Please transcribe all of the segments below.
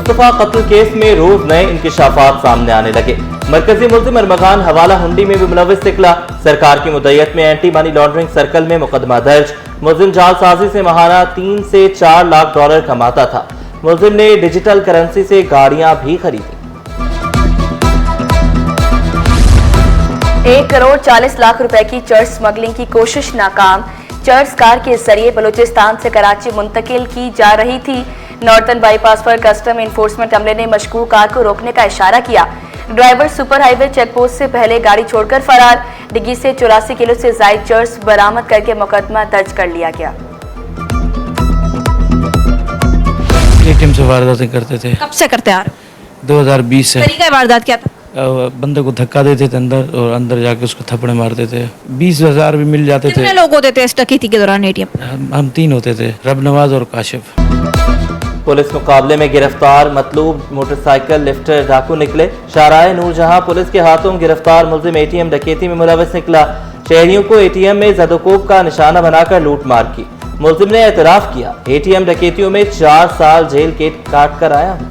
मुस्तफा कत्ल केस में रोज नए इंकिशाफात सामने आने लगे। मरकजी मुल्जिम अरमगान हवाला हुंडी में भी मुलविस निकला। सरकार की मुद्दत में एंटी मनी लॉन्ड्रिंग सर्कल में मुकदमा दर्ज। मुल्जिम जालसाजी से माहाना 3 से 4 लाख डॉलर कमाता था। मुल्जिम ने डिजिटल करेंसी से गाड़ियां भी खरीदी। 1 करोड़ 40 लाख रुपए की चर्च स्मगलिंग की कोशिश नाकाम। चर्च कार के जरिए बलूचिस्तान से कराची मुंतकिल की जा रही थी। नॉर्थन बाईपास पर कस्टम इन्फोर्समेंट अमले ने मशकूक कार को रोकने का इशारा किया। ड्राइवर सुपर हाईवे चेकपोस्ट से पहले गाड़ी छोड़कर फरार। डिग्गी से 84 किलो से जायद चर्च बरामद करके मुकदमा दर्ज कर लिया गया। एटीएम से वारदातें करते थे। कब से करते आ रहे हो? 2020 से। तरीका वारदात क्या था? बंदे को धक्का देते थे अंदर और अंदर जाके उसको थप्पड़े मारते थे। 20,000 भी मिल जाते थे। कितने लोग होते थे इस डकैती के दौरान एटीएम? हम 3 होते थे, रब नवाज और काशिफ। पुलिस मुकाबले में गिरफ्तार मतलूब मोटरसाइकिल लिफ्टर डाकू निकले। शाहराह नूरजहां पुलिस के हाथों गिरफ्तार मुल्जिम एटीएम डकैती में मुलविस निकला। शहरियों को एटीएम में जदोकोब का निशाना बनाकर लूट मार की। मुल्जिम ने एतराफ किया, एटीएम डकैतियों में 4 साल जेल के काट कर आया हूं।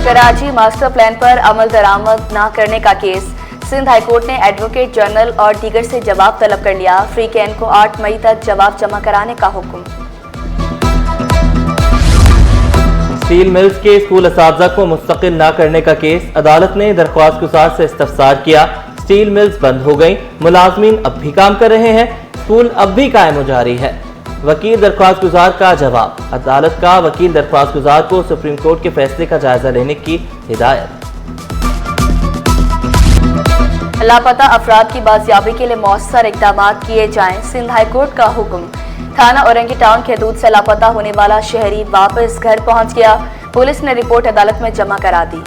कराची मास्टर प्लान पर अमल दरामद न करने का केस। सिंध हाईकोर्ट ने एडवोकेट जनरल और दीगर से जवाब तलब कर लिया। फ्री कैन को 8 मई तक जवाब जमा कराने का हुक्म। स्टील मिल्स के स्कूल असातिज़ा को मुस्तकिल न करने का केस। अदालत ने दरख्वास्त गुजार से इस्तफसार किया। स्टील मिल्स बंद हो गई, मुलाजमीन अब भी काम कर रहे हैं, स्कूल अब भी कायम हो जारी है। वकील दरख्वास्त गुजार का जवाब। अदालत का वकील दरख्वास्त गुजार को सुप्रीम कोर्ट के फैसले का जायजा लेने की हिदायत। लापता अफराद की बाजियाबी के लिए मौसर इकदाम किए जाएं, सिंध हाईकोर्ट का हुक्म। थाना औरंगी टाउन के हदूद से लापता होने वाला शहरी वापस घर पहुंच गया। पुलिस ने रिपोर्ट अदालत में जमा करा दी।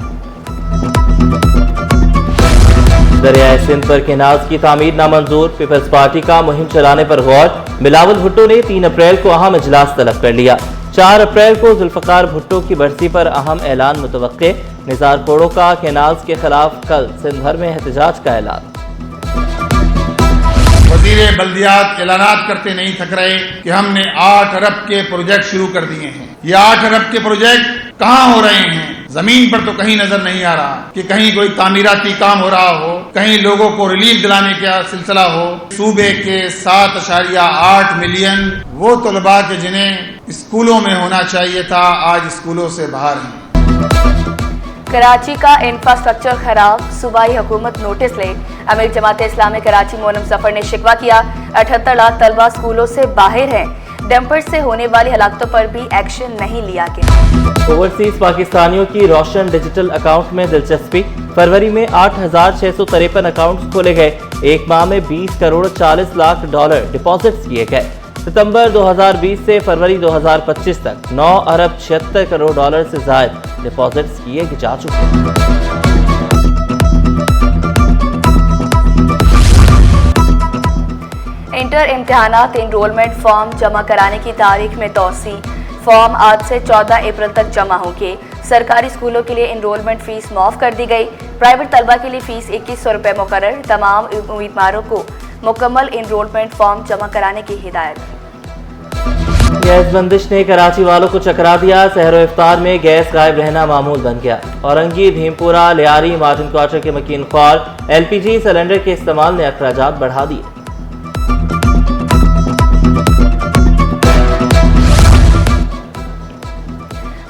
दरियाए सिंध पर केनाल्स की तामीर नामंजूर। पीपल्स पार्टी का मुहिम चलाने पर गौर। बिलावल भुट्टो ने 3 अप्रैल को अहम इजलास तलब कर लिया। 4 अप्रैल को जुल्फकार भुट्टो की बरसी पर अहम ऐलान मुतवक्के। निज़ार कोड़ो का केनाल्स के खिलाफ कल सिंध भर में एहतजाज का ऐलान। वज़ीर बल्दियात ऐलानात करते नहीं थक रहे कि हमने 8 अरब के प्रोजेक्ट शुरू कर दिए हैं। ये 8 अरब के प्रोजेक्ट कहाँ हो रहे हैं? जमीन पर तो कहीं नजर नहीं आ रहा कि कहीं कोई तामीराती काम हो रहा हो, कहीं लोगों को रिलीफ दिलाने का सिलसिला हो। सूबे के 7.8 मिलियन वो तलबा के जिन्हें स्कूलों में होना चाहिए था, आज स्कूलों से बाहर हैं। कराची का इंफ्रास्ट्रक्चर खराब, सूबाई हुकूमत नोटिस ले। अमीर जमात इस्लामी कराची मोनम सफर ने शिकवा किया। 78 लाख तलबा स्कूलों से बाहर हैं। डंपर से होने वाली हलाकतों पर भी एक्शन नहीं लिया गया। ओवरसीज पाकिस्तानियों की रोशन डिजिटल अकाउंट में दिलचस्पी। फरवरी में 8,653 अकाउंट्स खोले गए। एक माह में 20 करोड़ 40 लाख डॉलर डिपॉजिट्स किए गए। सितंबर 2020 से फरवरी 2025 तक 9 अरब 76 करोड़ डॉलर से ज्यादा डिपॉजिट्स किए जा चुके हैं। इंटर इम्तिहानात इनरोलमेंट फॉर्म जमा कराने की तारीख में तौसी। फॉर्म आज से 14 अप्रैल तक जमा होंगे। सरकारी स्कूलों के लिए इनरोलमेंट फीस माफ कर दी गई। प्राइवेट तलबा के लिए फीस 2100 रुपये मुकर्रर। तमाम उम्मीदवारों को मुकम्मल इनरोलमेंट फॉर्म जमा कराने की हिदायत। गैस बंदिश ने कराची वालों को चकरा दिया। सहरो इफ्तार में गैस गायब रहना मामूल बन गया। औरंगी, भीमपुरा, लियारी, मार्टिन क्वार्टर के मकीन ख्वार LPG सिलेंडर के इस्तेमाल ने अखराजात बढ़ा दिए।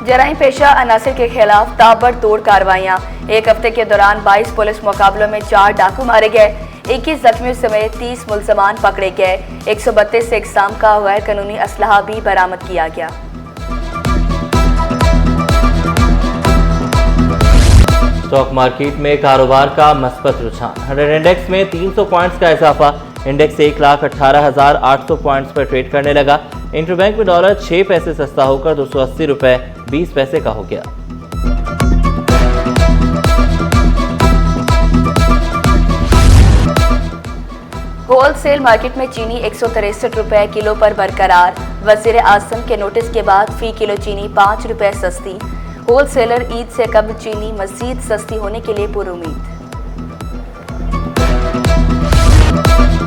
जराइम पेशा अनासर के खिलाफ ताबड़तोड़ कार्रवाइयाँ। एक हफ्ते के दौरान 22 पुलिस मुकाबलों में 4 डाकू मारे गए। 21 जख्मियों समेत 30 मुलजमान पकड़े गए। 132 से इकसाम का गैर कानूनी असलहा भी बरामद किया गया। स्टॉक मार्केट में कारोबार का मस्बत रुझान। 100 इंडेक्स में 300 पॉइंट्स का इजाफा। इंडेक्स 1,18,800 पॉइंट्स पर ट्रेड करने लगा। इंटरबैंक में डॉलर 6 पैसे सस्ता होकर 280 रुपए 20 पैसे का हो गया। होलसेल मार्केट में चीनी 163 रुपए किलो पर बरकरार। वजीर आजम के नोटिस के बाद फी किलो चीनी 5 रुपए सस्ती। होलसेलर ईद से कबल चीनी मजीद सस्ती होने के लिए पुरुमीद।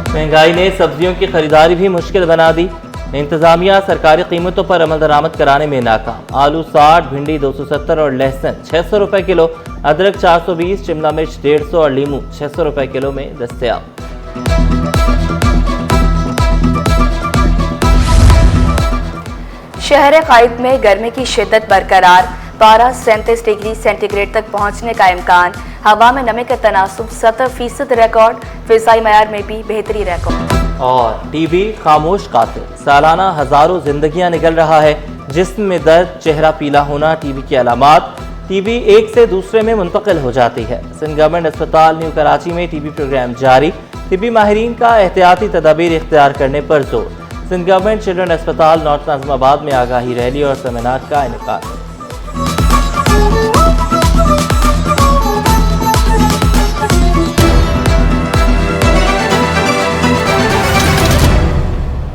महंगाई ने सब्जियों की खरीदारी भी मुश्किल बना दी। इंतजामिया सरकारी कीमतों पर अमल दरामद कराने में नाकाम। आलू 60, भिंडी 270 और लहसुन 600 रुपए किलो, अदरक 420, शिमला मिर्च 150 और लीमू 600 रुपए किलो में दस्तयाब। शहर कायद में गर्मी की शिद्दत बरकरार, पारा 37 डिग्री सेंटीग्रेड तक पहुंचने का इम्कान। हवा में नमी का तनासुब 70% रिकॉर्ड, फिजाई मयार में भी बेहतरी रिकॉर्ड। और टीबी खामोश कातिल, सालाना हजारों जिंदगियां निकल रहा है। जिस्म में दर्द, चेहरा पीला होना टीबी की अलामात। टीबी एक से दूसरे में मुंतकिल हो जाती है। सिंध गवर्नमेंट अस्पताल न्यू कराची में टीबी प्रोग्राम जारी, तिब्बी माहिरीन का एहतियाती तदाबीर इख्तियार करने पर जोर। सिंध गवर्नमेंट चिल्ड्रन अस्पताल नॉर्थ नाज़िमाबाद में आगाही रैली और सेमिनार का इनेकाद।